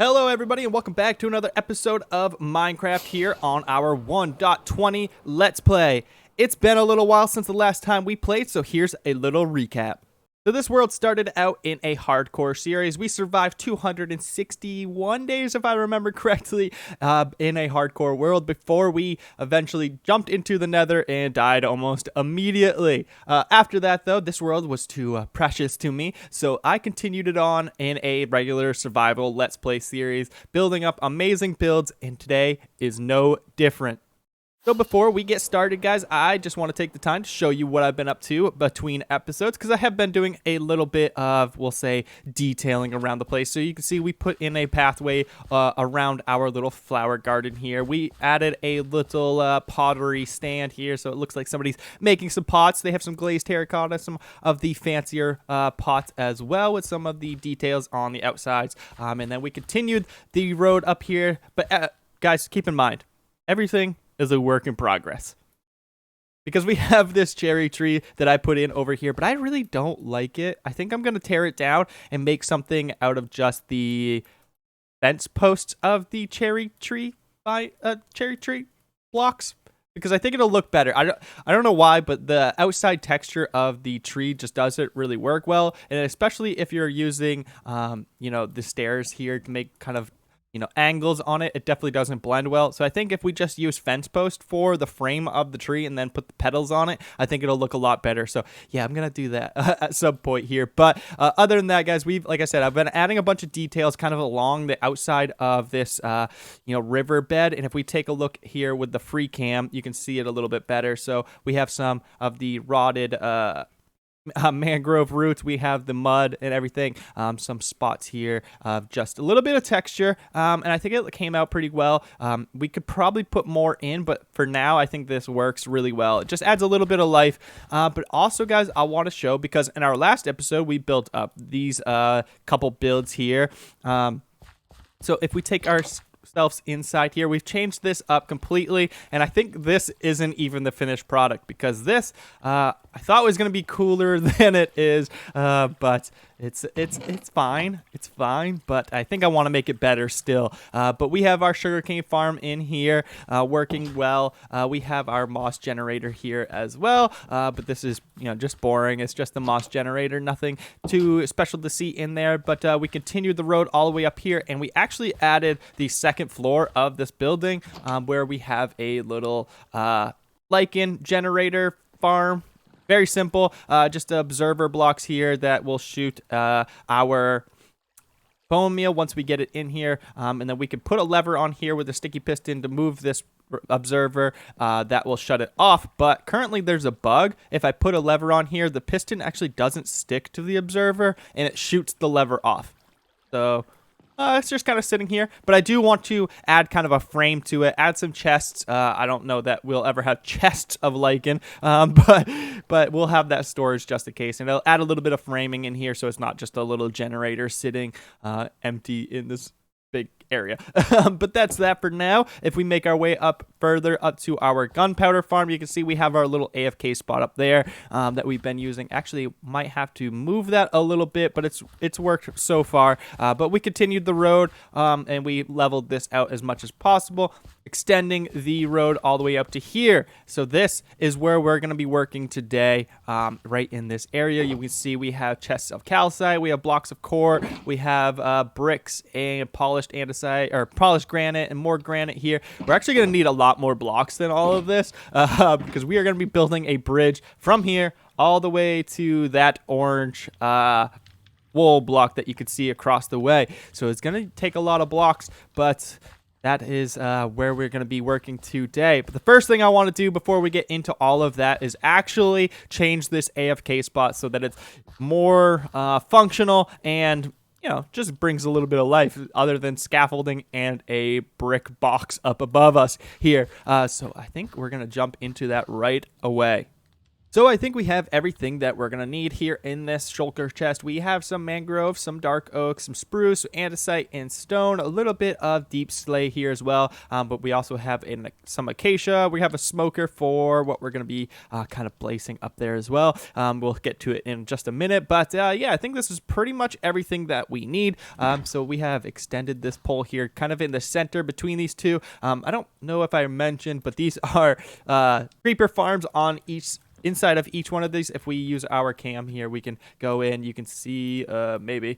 Hello everybody and welcome back to another episode of Minecraft here on our 1.20 Let's Play. It's been a little while since the last time we played, so here's a little recap. So this world started out in a hardcore series. We survived 261 days, if I remember correctly, in a hardcore world before we eventually jumped into the nether and died almost immediately. After that, though, this world was too precious to me, so I continued it on in a regular survival Let's Play series, building up amazing builds, and today is no different. So before we get started, guys, I just want to take the time to show you what I've been up to between episodes, because I have been doing a little bit of, we'll say, detailing around the place. So you can see we put in a pathway around our little flower garden here. We added a little pottery stand here, so it looks like somebody's making some pots. They have some glazed terracotta, some of the fancier pots as well, with some of the details on the outsides. And then we continued the road up here. But guys, keep in mind, everything is a work in progress, because we have this cherry tree that I put in over here, but I really don't like it. I think I'm going to tear it down and make something out of just the fence posts of the cherry tree blocks, because I think it'll look better. I don't know why, but the outside texture of the tree just doesn't really work well, and especially if you're using the stairs here to make kind of angles on it, it definitely doesn't blend well. So I think if we just use fence post for the frame of the tree and then put the petals on it, I think it'll look a lot better. So yeah, I'm gonna do that at some point here. But other than that, guys, like I said, I've been adding a bunch of details kind of along the outside of this river bed. And if we take a look here with the free cam, you can see it a little bit better. So we have some of the rotted mangrove roots, we have the mud and everything, some spots here of just a little bit of texture, and I think it came out pretty well. We could probably put more in, but for now I think this works really well. It just adds a little bit of life, but also, guys, I want to show, because in our last episode we built up these couple builds here. So if we take ourselves inside here, we've changed this up completely, and I think this isn't even the finished product, because this I thought was going to be cooler than it is, but it's fine. It's fine, but I think I want to make it better still. But we have our sugarcane farm in here working well. We have our moss generator here as well, but this is just boring. It's just the moss generator, nothing too special to see in there. But we continued the road all the way up here, and we actually added the second floor of this building, where we have a little lichen generator farm. Very simple, just observer blocks here that will shoot our bone meal once we get it in here, and then we can put a lever on here with a sticky piston to move this observer that will shut it off. But currently there's a bug. If I put a lever on here, the piston actually doesn't stick to the observer and it shoots the lever off. So it's just kind of sitting here, but I do want to add kind of a frame to it, add some chests. I don't know that we'll ever have chests of lichen, but we'll have that storage just in case, and it'll add a little bit of framing in here, so it's not just a little generator sitting empty in this big area. But that's that for now. If we make our way up further up to our gunpowder farm, you can see we have our little AFK spot up there that we've been using. Actually, might have to move that a little bit, but it's worked so far. But we continued the road, and we leveled this out as much as possible, extending the road all the way up to here. So this is where we're going to be working today, right in this area. You can see we have chests of calcite, we have blocks of core, we have bricks and polished andesite, or polished granite, and more granite here. We're actually going to need a lot more blocks than all of this, because we are going to be building a bridge from here all the way to that orange wool block that you can see across the way. So it's going to take a lot of blocks, but that is where we're going to be working today. But the first thing I want to do before we get into all of that is actually change this AFK spot so that it's more functional and just brings a little bit of life, other than scaffolding and a brick box up above us here. So I think we're going to jump into that right away. So I think we have everything that we're going to need here in this shulker chest. We have some mangrove, some dark oak, some spruce, andesite, and stone, a little bit of deep slate here as well. But we also have some acacia. We have a smoker for what we're going to be kind of placing up there as well. We'll get to it in just a minute. But yeah, I think this is pretty much everything that we need. So we have extended this pole here kind of in the center between these two. I don't know if I mentioned, but these are creeper farms on inside of each one of these. If we use our cam here, we can go in, you can see maybe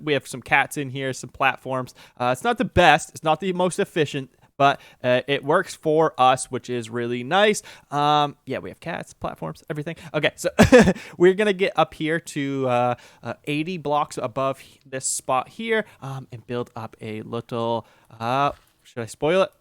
we have some cats in here, some platforms. It's not the best, it's not the most efficient, but it works for us, which is really nice. Yeah, we have cats, platforms, everything. Okay, so we're gonna get up here to 80 blocks above this spot here, and build up a little should I spoil it?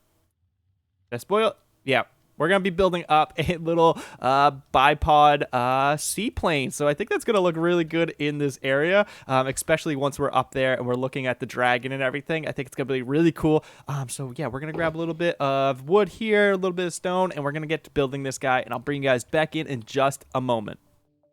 Should I spoil it? Yeah, we're going to be building up a little bipod seaplane. So I think that's going to look really good in this area, especially once we're up there and we're looking at the dragon and everything. I think it's going to be really cool. So yeah, we're going to grab a little bit of wood here, a little bit of stone, and we're going to get to building this guy. And I'll bring you guys back in just a moment.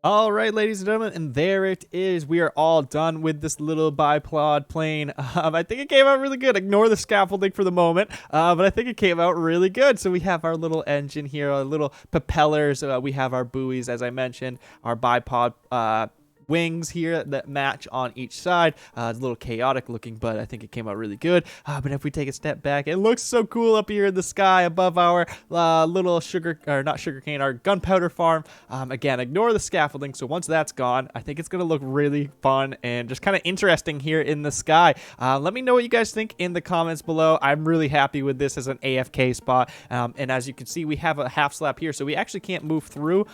All right, ladies and gentlemen, and there it is. We are all done with this little bipod plane. I think it came out really good. Ignore the scaffolding for the moment, but I think it came out really good. So we have our little engine here, our little propellers. We have our buoys, as I mentioned, our bipod wings here that match on each side. It's a little chaotic looking, but I think it came out really good. But if we take a step back, it looks so cool up here in the sky above our little our gunpowder farm. Again, ignore the scaffolding. So once that's gone, I think it's going to look really fun and just kind of interesting here in the sky. Let me know what you guys think in the comments below. I'm really happy with this as an AFK spot. And as you can see, we have a half slab here, so we actually can't move through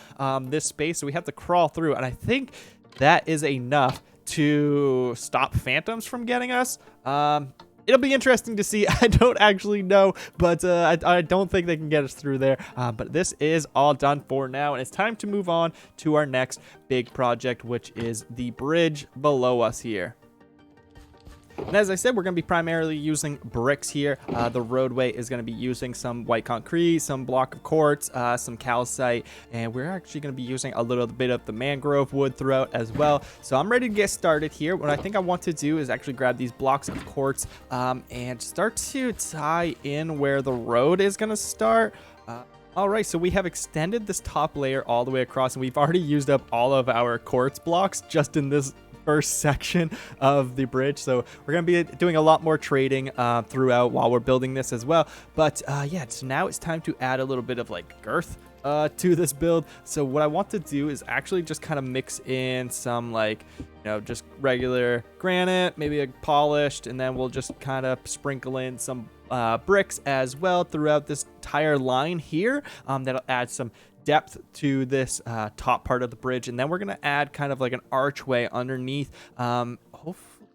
this space. So we have to crawl through, and I think that is enough to stop phantoms from getting us. It'll be interesting to see. I don't actually know, but I don't think they can get us through there. But this is all done for now, and it's time to move on to our next big project, which is the bridge below us here. And as I said, we're going to be primarily using bricks here. The roadway is going to be using some white concrete, some block of quartz, some calcite, and we're actually going to be using a little bit of the mangrove wood throughout as well. So I'm ready to get started here. What I think I want to do is actually grab these blocks of quartz and start to tie in where the road is going to start. All right, so we have extended this top layer all the way across, and we've already used up all of our quartz blocks just in this first section of the bridge. So we're going to be doing a lot more trading throughout while we're building this as well. But yeah, so now it's time to add a little bit of like girth to this build. So what I want to do is actually just kind of mix in some like, you know, just regular granite, maybe a polished, and then we'll just kind of sprinkle in some bricks as well throughout this entire line here. That'll add some depth to this top part of the bridge, and then we're going to add kind of like an archway underneath. Hopefully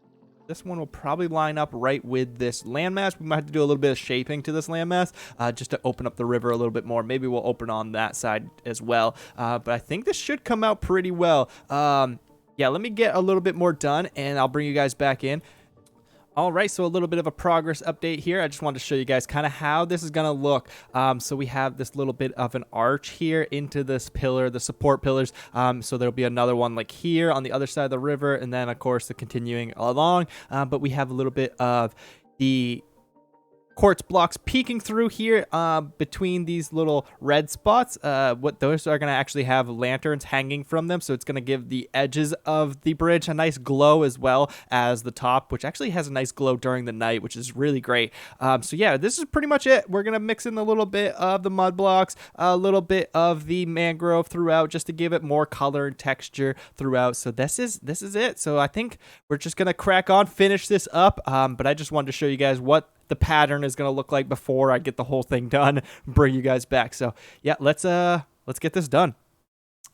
this one will probably line up right with this landmass. We might have to do a little bit of shaping to this landmass just to open up the river a little bit more. Maybe we'll open on that side as well, but I think this should come out pretty well. Yeah, let me get a little bit more done and I'll bring you guys back in. All right, so a little bit of a progress update here. I just wanted to show you guys kind of how this is going to look. So we have this little bit of an arch here into this pillar, the support pillars. So there'll be another one like here on the other side of the river, and then, of course, the continuing along. But we have a little bit of the quartz blocks peeking through here between these little red spots. What those are going to actually have lanterns hanging from them, so it's going to give the edges of the bridge a nice glow as well as the top, which actually has a nice glow during the night, which is really great. So yeah, this is pretty much it. We're going to mix in a little bit of the mud blocks, a little bit of the mangrove throughout, just to give it more color and texture throughout. So this is it. So I think we're just going to crack on, finish this up, but I just wanted to show you guys what the pattern is going to look like before I get the whole thing done and bring you guys back. So yeah, let's get this done.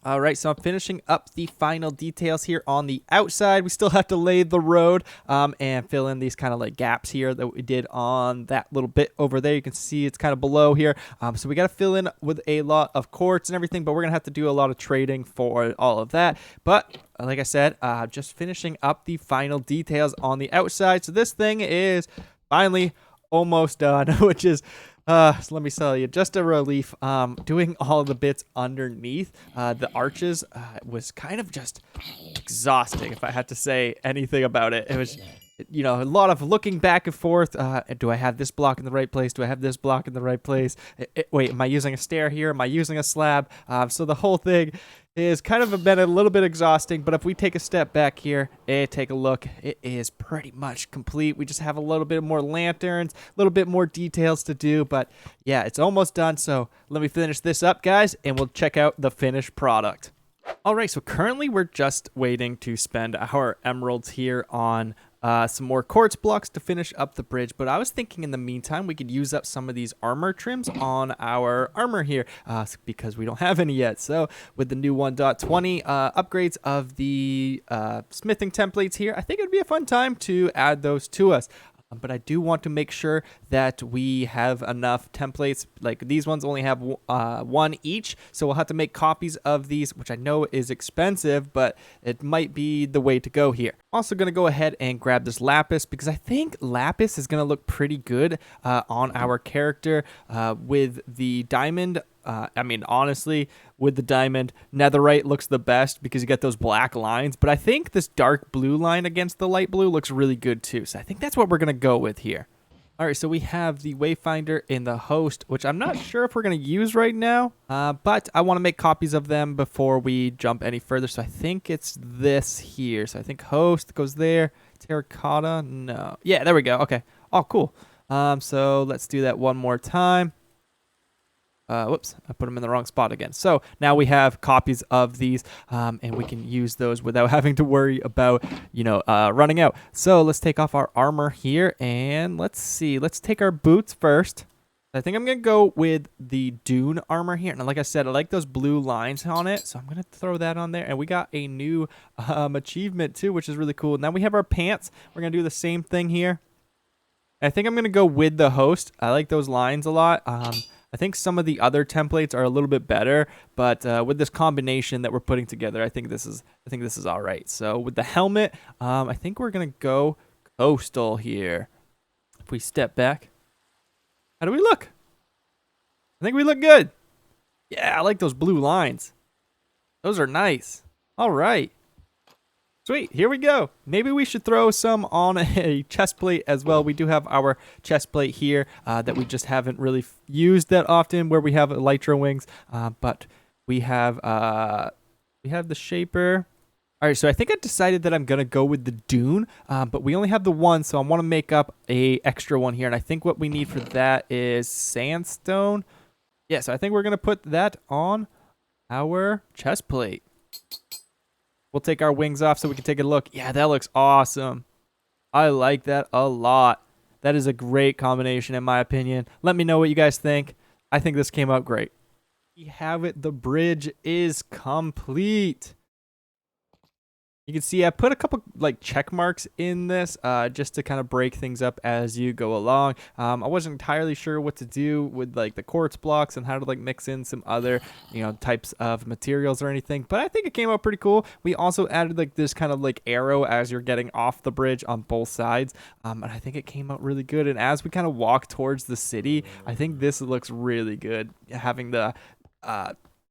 All right, so I'm finishing up the final details here on the outside. We still have to lay the road and fill in these kind of like gaps here that we did on that little bit over there. You can see it's kind of below here. So we got to fill in with a lot of quartz and everything, but we're going to have to do a lot of trading for all of that. But like I said, just finishing up the final details on the outside. So this thing is finally almost done, which is So let me tell you, just a relief. Doing all the bits underneath the arches was kind of just exhausting. If I had to say anything about it, it was, a lot of looking back and forth. Do I have this block in the right place? Do I have this block in the right place? Wait, am I using a stair here? Am I using a slab? So the whole thing is kind of been a little bit exhausting, but if we take a step back here and take a look, it is pretty much complete. We just have a little bit more lanterns, a little bit more details to do, but yeah, it's almost done. So let me finish this up, guys, and we'll check out the finished product. All right, so currently we're just waiting to spend our emeralds here on some more quartz blocks to finish up the bridge, but I was thinking in the meantime we could use up some of these armor trims on our armor here because we don't have any yet. So with the new 1.20 upgrades of the smithing templates here, I think it would be a fun time to add those to us. But I do want to make sure that we have enough templates. Like these ones only have one each, so we'll have to make copies of these, which I know is expensive, but it might be the way to go here. Also going to go ahead and grab this lapis because I think lapis is going to look pretty good on our character with the diamond. I mean, honestly, with the diamond, netherite looks the best because you get those black lines. But I think this dark blue line against the light blue looks really good too. So I think that's what we're going to go with here. All right, so we have the wayfinder in the host, which I'm not sure if we're going to use right now. But I want to make copies of them before we jump any further. So I think it's this here. So I think host goes there. Terracotta, no. Yeah, there we go. Okay. Oh, cool. So let's do that one more time. Whoops, I put them in the wrong spot again. So now we have copies of these, and we can use those without having to worry about, running out. So let's take off our armor here, and let's see. Let's take our boots first. I think I'm going to go with the dune armor here. And like I said, I like those blue lines on it, so I'm going to throw that on there. And we got a new achievement too, which is really cool. Now we have our pants. We're going to do the same thing here. I think I'm going to go with the host. I like those lines a lot. I think some of the other templates are a little bit better, but with this combination that we're putting together, I think this is all right. So with the helmet, I think we're gonna go coastal here. If we step back, how do we look? I think we look good. Yeah, I like those blue lines. Those are nice. All right. Sweet, here we go. Maybe we should throw some on a chest plate as well. We do have our chest plate here that we just haven't really used that often, where we have elytra wings, but we have the shaper. All right, so I think I decided that I'm gonna go with the dune, but we only have the one, so I want to make up a extra one here, and I think what we need for that is sandstone. Yeah, so I think we're gonna put that on our chest plate. We'll take our wings off so we can take a look. Yeah, that looks awesome. I like that a lot. That is a great combination in my opinion. Let me know what you guys think. I think this came out great. We have it. The bridge is complete. You can see I put a couple like check marks in this just to kind of break things up as you go along. I wasn't entirely sure what to do with like the quartz blocks and how to like mix in some other types of materials or anything, but I think it came out pretty cool. We also added like this kind of like arrow as you're getting off the bridge on both sides, and I think it came out really good. And as we kind of walk towards the city, I think this looks really good, having the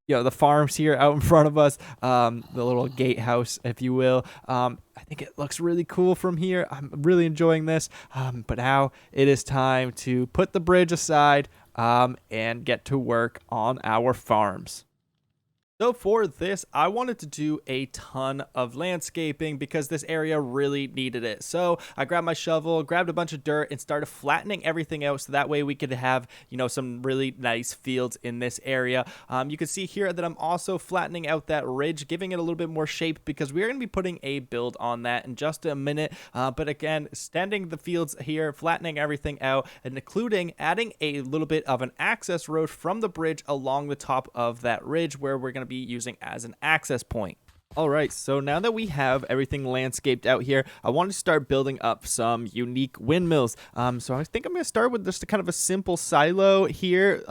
the farms here out in front of us, the little gatehouse, if you will. I think it looks really cool from here. I'm really enjoying this. But now it is time to put the bridge aside and get to work on our farms. So for this, I wanted to do a ton of landscaping because this area really needed it. So I grabbed my shovel, grabbed a bunch of dirt, and started flattening everything out so that way we could have, some really nice fields in this area. You can see here that I'm also flattening out that ridge, giving it a little bit more shape because we're going to be putting a build on that in just a minute. But again, extending the fields here, flattening everything out, and including adding a little bit of an access road from the bridge along the top of that ridge where we're going to be using as an access point. All right, so now that we have everything landscaped out here, I want to start building up some unique windmills. So I think I'm going to start with just kind of a simple silo here,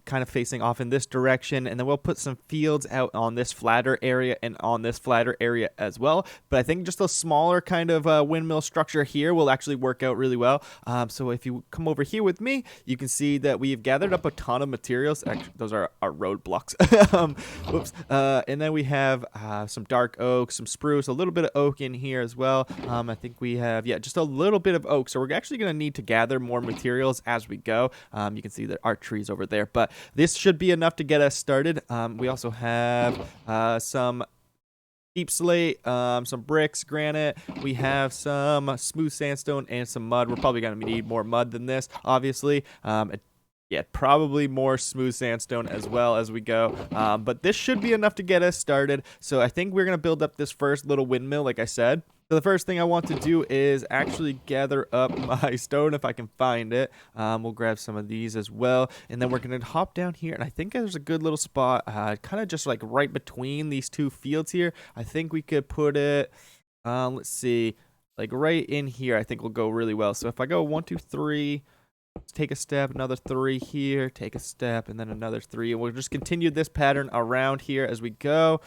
kind of facing off in this direction, and then we'll put some fields out on this flatter area and on this flatter area as well. But I think just a smaller kind of windmill structure here will actually work out really well. So if you come over here with me, you can see that we've gathered up a ton of materials. Actually, those are our road blocks. Whoops. And then we have some dark oak, some spruce, a little bit of oak in here as well. I think we have, yeah, just a little bit of oak. So we're actually going to need to gather more materials as we go. You can see that our trees over there, but this should be enough to get us started. We also have some deep slate, some bricks, granite. We have some smooth sandstone and some mud. We're probably going to need more mud than this, obviously. Yeah, probably more smooth sandstone as well as we go. But this should be enough to get us started. So I think we're going to build up this first little windmill, like I said. So the first thing I want to do is actually gather up my stone if I can find it. We'll grab some of these as well. And then we're going to hop down here. And I think there's a good little spot kind of just like right between these two fields here. I think we could put it, let's see, like right in here. I think will go really well. So if I go 1, 2, 3... take a step, another 3 here, take a step, and then another 3. And we'll just continue this pattern around here as we go.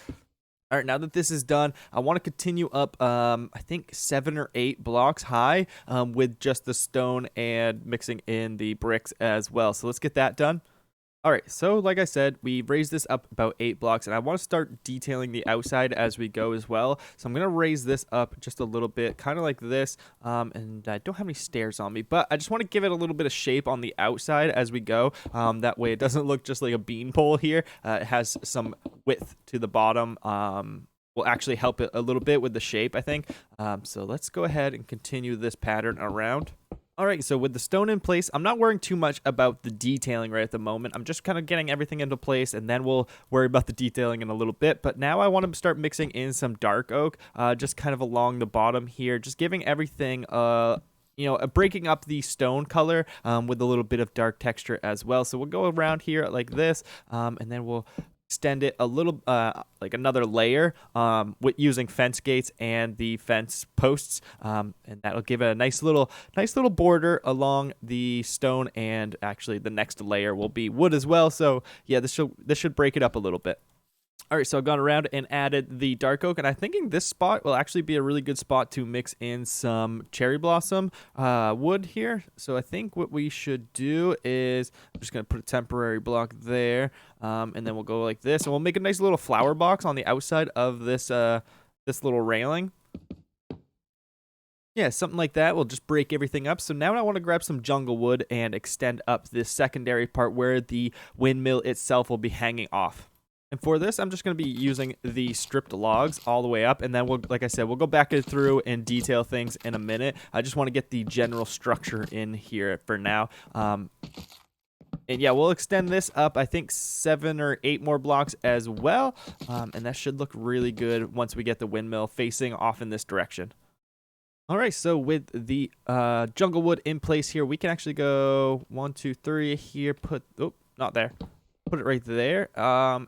All right, now that this is done, I want to continue up, I think 7 or 8 blocks high with just the stone and mixing in the bricks as well. So let's get that done. All right, so like I said, we raised this up about 8 blocks, and I want to start detailing the outside as we go as well. So I'm going to raise this up just a little bit, kind of like this, and I don't have any stairs on me, but I just want to give it a little bit of shape on the outside as we go. That way it doesn't look just like a bean pole here. It has some width to the bottom. Will actually help it a little bit with the shape, I think. So let's go ahead and continue this pattern around. All right, so with the stone in place, I'm not worrying too much about the detailing right at the moment. I'm just kind of getting everything into place, and then we'll worry about the detailing in a little bit. But now I want to start mixing in some dark oak, just kind of along the bottom here, just giving everything breaking up the stone color with a little bit of dark texture as well. So we'll go around here like this, and then we'll extend it a little, like another layer, with using fence gates and the fence posts, and that'll give it a nice little border along the stone. And actually, the next layer will be wood as well. So yeah, this should break it up a little bit. All right, so I've gone around and added the dark oak, and I'm thinking this spot will actually be a really good spot to mix in some cherry blossom wood here. So I think what we should do is I'm just going to put a temporary block there, and then we'll go like this, and we'll make a nice little flower box on the outside of this this little railing. Yeah, something like that. We'll just break everything up. So now I want to grab some jungle wood and extend up this secondary part where the windmill itself will be hanging off. And for this, I'm just going to be using the stripped logs all the way up. And then, like I said, we'll go back through and detail things in a minute. I just want to get the general structure in here for now. And yeah, we'll extend this up, I think 7 or 8 more blocks as well. And that should look really good once we get the windmill facing off in this direction. All right, so with the jungle wood in place here, we can actually go 1, 2, 3 here. Not there. Put it right there.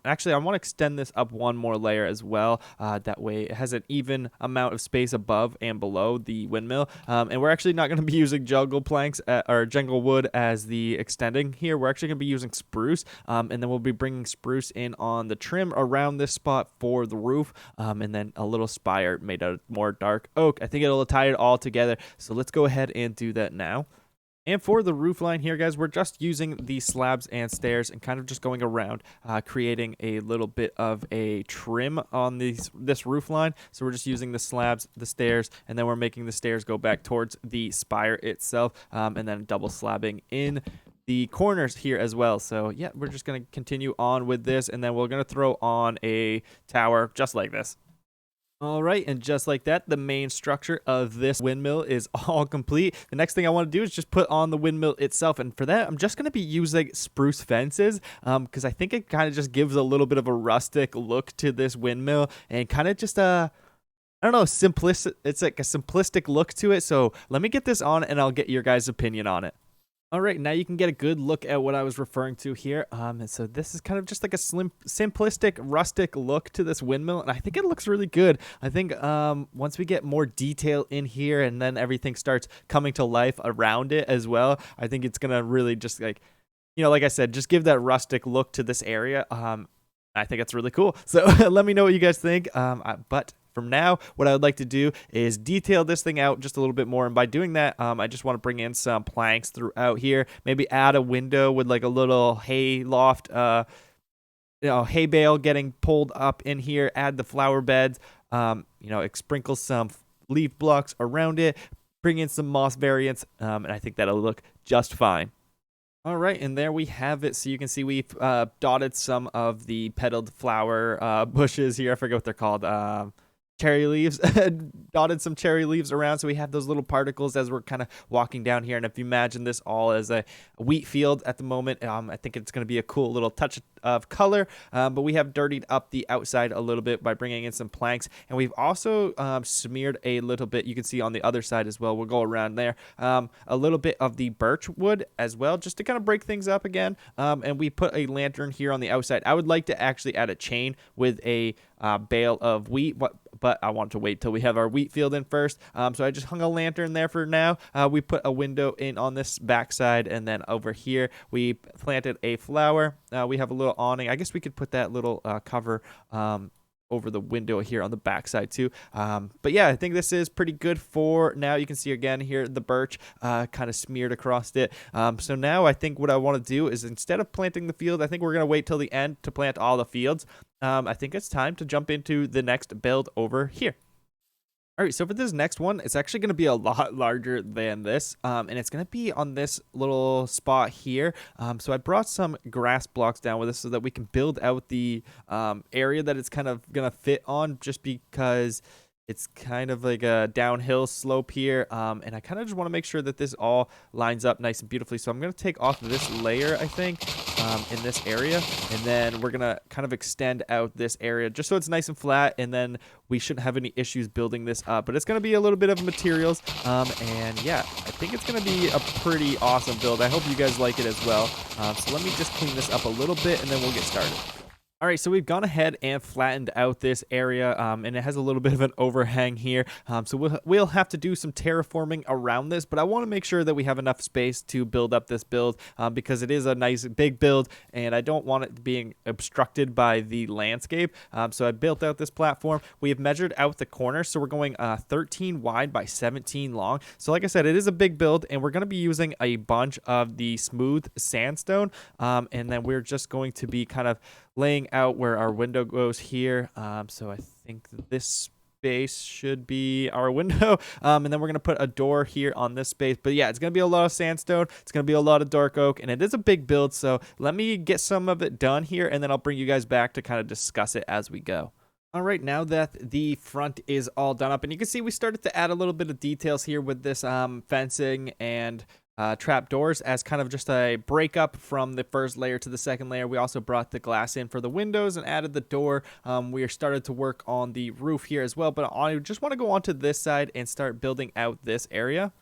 Actually, I want to extend this up 1 more layer as well. That way it has an even amount of space above and below the windmill. And we're actually not going to be using jungle planks or jungle wood as the extending here. We're actually going to be using spruce. And then we'll be bringing spruce in on the trim around this spot for the roof. And then a little spire made out of more dark oak. I think it'll tie it all together. So let's go ahead and do that now. And for the roof line here, guys, we're just using the slabs and stairs and kind of just going around, creating a little bit of a trim on this roof line. So we're just using the slabs, the stairs, and then we're making the stairs go back towards the spire itself, and then double slabbing in the corners here as well. So yeah, we're just going to continue on with this, and then we're going to throw on a tower just like this. All right, and just like that, the main structure of this windmill is all complete. The next thing I want to do is just put on the windmill itself, and for that, I'm just going to be using spruce fences, because I think it kind of just gives a little bit of a rustic look to this windmill, and kind of just I don't know, simplistic. It's like a simplistic look to it. So let me get this on, and I'll get your guys' opinion on it. All right, now you can get a good look at what I was referring to here. And so this is kind of just like a simplistic, rustic look to this windmill, and I think it looks really good. I think once we get more detail in here, and then everything starts coming to life around it as well, I think it's gonna really just like, like I said, just give that rustic look to this area. I think it's really cool. So let me know what you guys think. But from now, what I would like to do is detail this thing out just a little bit more. And by doing that, I just want to bring in some planks throughout here. Maybe add a window with like a little hay loft, hay bale getting pulled up in here. Add the flower beds. Sprinkle some leaf blocks around it. Bring in some moss variants, and I think that'll look just fine. All right, and there we have it. So you can see we've dotted some of the petaled flower bushes here. I forget what they're called. Cherry leaves. Dotted some cherry leaves around, so we have those little particles as we're kind of walking down here. And if you imagine this all as a wheat field at the moment, I think it's going to be a cool little touch of color. But we have dirtied up the outside a little bit by bringing in some planks, and we've also smeared a little bit. You can see on the other side as well. We'll go around there. A little bit of the birch wood as well, just to kind of break things up again. And we put a lantern here on the outside. I would like to actually add a chain with a bale of wheat, but I want to wait till we have our wheat field in first. So I just hung a lantern there for now. We put a window in on this backside, and then over here we planted a flower. We have a little awning. I guess we could put that little cover over the window here on the backside too. But yeah, I think this is pretty good for now. You can see again here the birch kind of smeared across it. So now I think what I want to do is, instead of planting the field, I think we're going to wait till the end to plant all the fields. I think it's time to jump into the next build over here. All right, so for this next one, it's actually going to be a lot larger than this, and it's going to be on this little spot here. So I brought some grass blocks down with us so that we can build out the area that it's kind of going to fit on, just because it's kind of like a downhill slope here, and I kind of just want to make sure that this all lines up nice and beautifully. So I'm going to take off this layer, I think, in this area, and then we're going to kind of extend out this area just so it's nice and flat, and then we shouldn't have any issues building this up. But it's going to be a little bit of materials, and yeah, I think it's going to be a pretty awesome build. I hope you guys like it as well. So let me just clean this up a little bit, and then we'll get started. All right, so we've gone ahead and flattened out this area, and it has a little bit of an overhang here. So we'll have to do some terraforming around this, but I want to make sure that we have enough space to build up this build, because it is a nice big build, and I don't want it being obstructed by the landscape. So I built out this platform. We have measured out the corners, so we're going 13 wide by 17 long. So like I said, it is a big build, and we're going to be using a bunch of the smooth sandstone, and then we're just going to be kind of laying out where our window goes here. So I think this space should be our window, and then we're going to put a door here on this space. But yeah, it's going to be a lot of sandstone, it's going to be a lot of dark oak, and it is a big build. So let me get some of it done here, and then I'll bring you guys back to kind of discuss it as we go. All right, now that the front is all done up, and you can see we started to add a little bit of details here with this fencing and trap doors as kind of just a breakup from the first layer to the second layer. We also brought the glass in for the windows and added the door. We are started to work on the roof here as well, but I just want to go onto this side and start building out this area.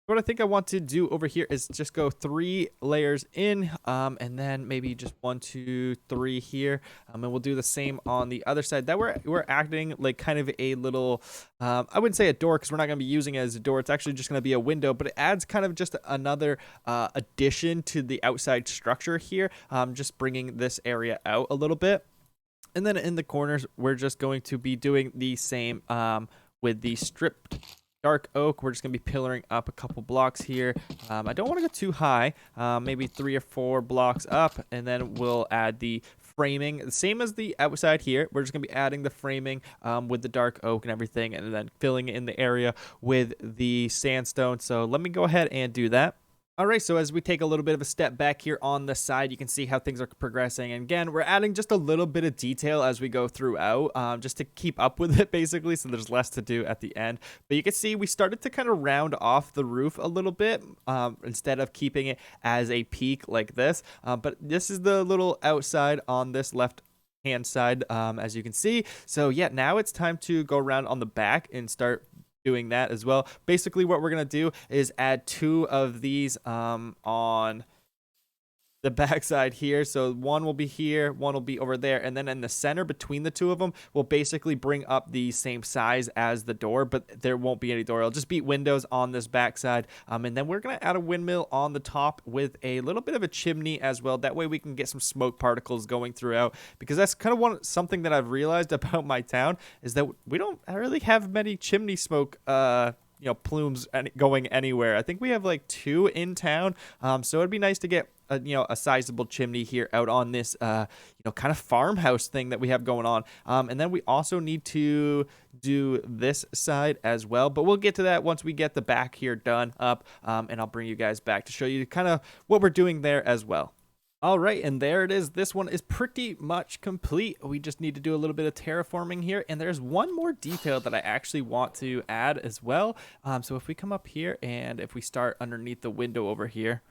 What I think I want to do over here is just go 3 layers in, and then maybe just 1, 2, 3 here, and we'll do the same on the other side. That we're acting like kind of a little, I wouldn't say a door, because we're not going to be using it as a door. It's actually just going to be a window, but it adds kind of just another addition to the outside structure here, just bringing this area out a little bit. And then in the corners, we're just going to be doing the same with the stripped dark oak. We're just going to be pillaring up a couple blocks here. I don't want to go too high, maybe 3 or 4 blocks up, and then we'll add the framing, the same as the outside here. We're just going to be adding the framing with the dark oak and everything, and then filling in the area with the sandstone. So let me go ahead and do that. All right, so as we take a little bit of a step back here on the side, you can see how things are progressing. And again, we're adding just a little bit of detail as we go throughout, just to keep up with it, basically, so there's less to do at the end. But you can see we started to kind of round off the roof a little bit, instead of keeping it as a peak like this. But this is the little outside on this left hand side, as you can see. So yeah, now it's time to go around on the back and start doing that as well. Basically, what we're going to do is add 2 of these on the backside here. So one will be here, one will be over there, and then in the center between the 2 of them will basically bring up the same size as the door, but there won't be any door. It'll just be windows on this backside. And then we're gonna add a windmill on the top with a little bit of a chimney as well. That way we can get some smoke particles going throughout, because that's kind of something that I've realized about my town is that we don't really have many chimney smoke plumes going anywhere. I think we have like 2 in town. So it'd be nice to get a sizable chimney here out on this kind of farmhouse thing that we have going on. And then we also need to do this side as well, but we'll get to that once we get the back here done up. And I'll bring you guys back to show you kind of what we're doing there as well. All right, and there it is. This one is pretty much complete. We just need to do a little bit of terraforming here, and there's one more detail that I actually want to add as well. So if we come up here and if we start underneath the window over here,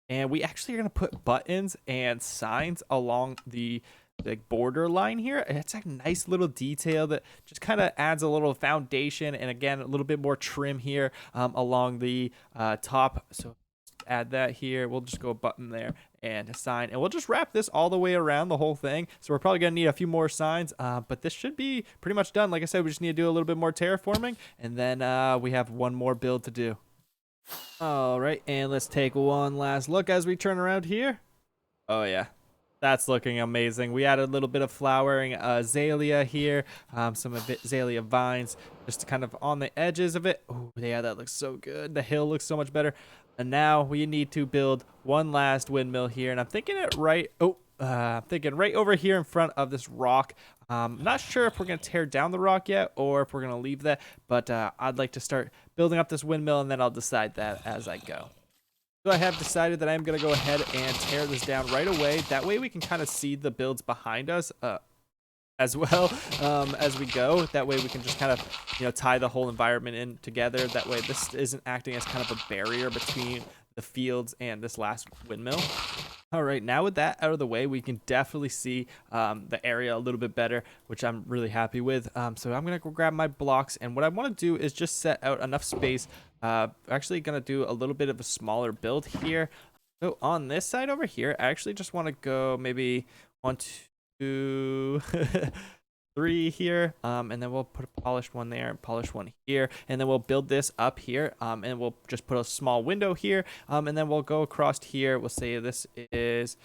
and we actually are going to put buttons and signs along the border line here. It's a nice little detail that just kind of adds a little foundation, and again, a little bit more trim here along the top. So add that here. We'll just go a button there and a sign, and we'll just wrap this all the way around the whole thing. So we're probably gonna need a few more signs, but this should be pretty much done. Like I said, we just need to do a little bit more terraforming, and then we have one more build to do. All right, and let's take one last look as we turn around here. Oh yeah, that's looking amazing. We added a little bit of flowering azalea here, some azalea vines just kind of on the edges of it. Oh yeah, that looks so good. The hill looks so much better. And now we need to build one last windmill here, and I'm thinking right over here in front of this rock. Not sure if we're going to tear down the rock yet or if we're going to leave that, but I'd like to start building up this windmill, and then I'll decide that as I go. So I have decided that I'm going to go ahead and tear this down right away. That way we can kind of see the builds behind us as well as we go. That way we can just kind of tie the whole environment in together. That way this isn't acting as kind of a barrier between the fields and this last windmill. All right, now with that out of the way, we can definitely see the area a little bit better, which I'm really happy with. So I'm gonna go grab my blocks, and what I want to do is just set out enough space. Actually gonna do a little bit of a smaller build here. So on this side over here, I actually just want to go maybe 1, 2 3 here, and then we'll put a polished one there and polished one here, and then we'll build this up here, and we'll just put a small window here, and then we'll go across here. We'll say this is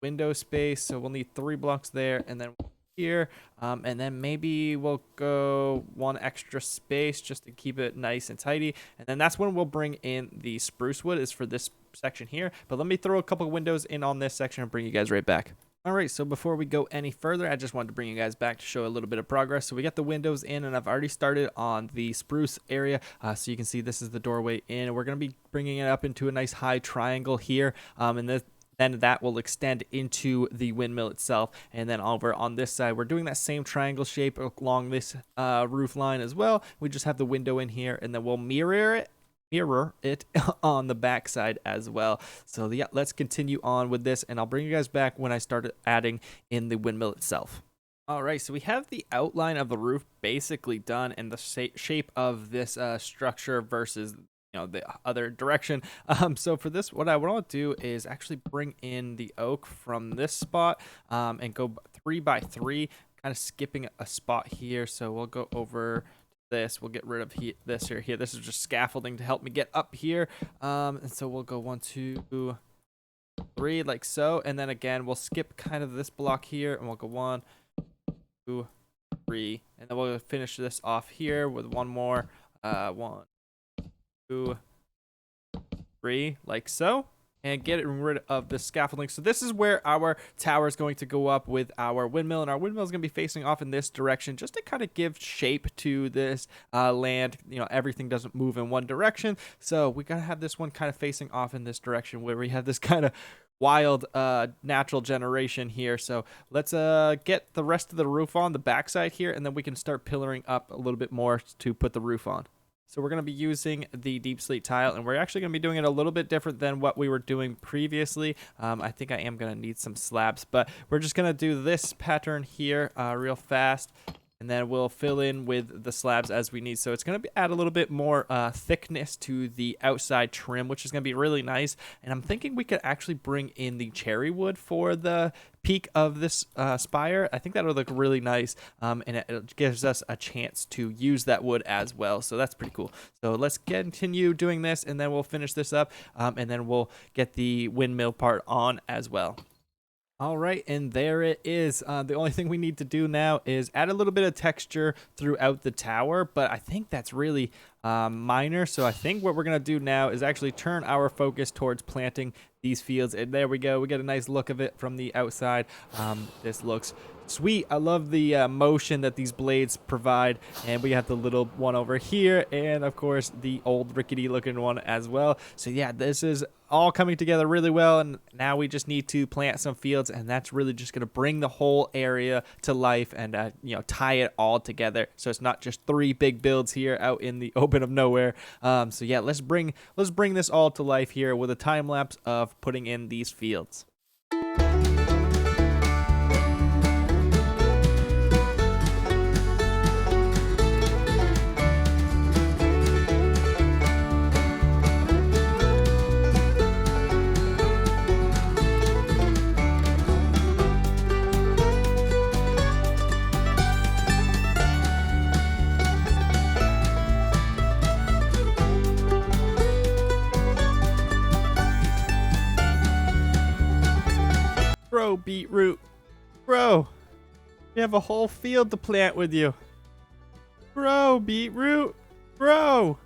window space, so we'll need 3 blocks there, and then here, and then maybe we'll go 1 extra space just to keep it nice and tidy, and then that's when we'll bring in the spruce wood is for this section here. But let me throw a couple windows in on this section and bring you guys right back. All right, so before we go any further, I just wanted to bring you guys back to show a little bit of progress. So we got the windows in, and I've already started on the spruce area. So you can see this is the doorway in. We're going to be bringing it up into a nice high triangle here, and then that will extend into the windmill itself. And then over on this side, we're doing that same triangle shape along this roof line as well. We just have the window in here, and then we'll mirror it on the back side as well. So yeah, let's continue on with this, and I'll bring you guys back when I start adding in the windmill itself. All right, so we have the outline of the roof basically done, and the shape of this structure versus the other direction. So for this, what I want to do is actually bring in the oak from this spot, and go 3 by 3, kind of skipping a spot here. So we'll go over this. We'll get rid of this here. This is just scaffolding to help me get up here. And so we'll go 1, 2, 3 like so, and then again we'll skip kind of this block here, and we'll go 1, 2, 3, and then we'll finish this off here with one more 1, 2, 3 like so, and get rid of the scaffolding. So this is where our tower is going to go up with our windmill, and our windmill is going to be facing off in this direction just to kind of give shape to this land. Everything doesn't move in one direction, so we got to have this one kind of facing off in this direction where we have this kind of wild natural generation here. So let's get the rest of the roof on the backside here, and then we can start pillaring up a little bit more to put the roof on. So we're going to be using the deep slate tile, and we're actually going to be doing it a little bit different than what we were doing previously. I think I am going to need some slabs, but we're just going to do this pattern here real fast, and then we'll fill in with the slabs as we need. So it's going to add a little bit more thickness to the outside trim, which is going to be really nice. And I'm thinking we could actually bring in the cherry wood for the peak of this spire. I think that would look really nice, and it gives us a chance to use that wood as well. So that's pretty cool. So let's continue doing this, and then we'll finish this up, and then we'll get the windmill part on as well. All right, and there it is. The only thing we need to do now is add a little bit of texture throughout the tower, but I think that's really minor. So I think what we're going to do now is actually turn our focus towards planting these fields. And there we go. We get a nice look of it from the outside. This looks sweet. I love the motion that these blades provide. And we have the little one over here, and of course the old rickety looking one as well. So yeah, this is all coming together really well, and now we just need to plant some fields, and that's really just going to bring the whole area to life and tie it all together, so it's not just 3 big builds here out in the open of nowhere. So yeah, let's bring this all to life here with a time lapse of putting in these fields. Bro, beetroot. Bro, we have a whole field to plant with you. Bro, beetroot. Bro.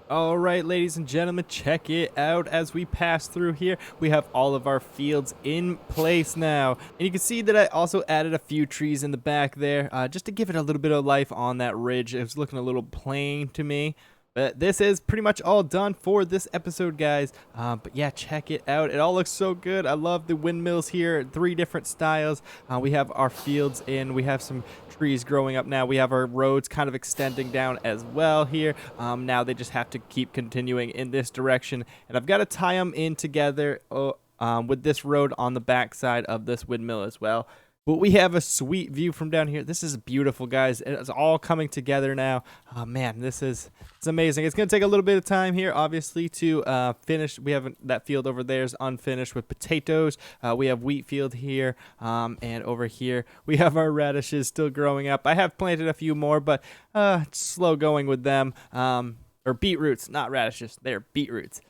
All right, ladies and gentlemen, check it out. As we pass through here, we have all of our fields in place now. And you can see that I also added a few trees in the back there, just to give it a little bit of life on that ridge. It was looking a little plain to me. But this is pretty much all done for this episode, guys. But yeah, check it out. It all looks so good. I love the windmills here, 3 different styles. We have our fields in. We have some trees growing up now. We have our roads kind of extending down as well here. Now they just have to keep continuing in this direction. And I've got to tie them in together with this road on the back side of this windmill as well. But we have a sweet view from down here. This is beautiful, guys. It's all coming together now. Oh, man, it's amazing. It's going to take a little bit of time here, obviously, to finish. We have that field over there is unfinished with potatoes. We have wheat field here, and over here we have our radishes still growing up. I have planted a few more, but it's slow going with them. Or beetroots, not radishes. They're beetroots.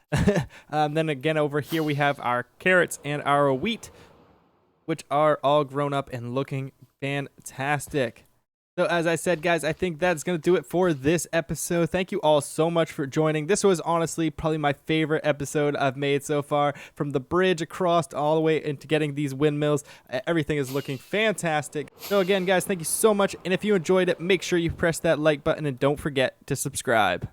Then again, over here we have our carrots and our wheat, which are all grown up and looking fantastic. So as I said, guys, I think that's going to do it for this episode. Thank you all so much for joining. This was honestly probably my favorite episode I've made so far. From the bridge across all the way into getting these windmills, everything is looking fantastic. So again, guys, thank you so much. And if you enjoyed it, make sure you press that like button and don't forget to subscribe.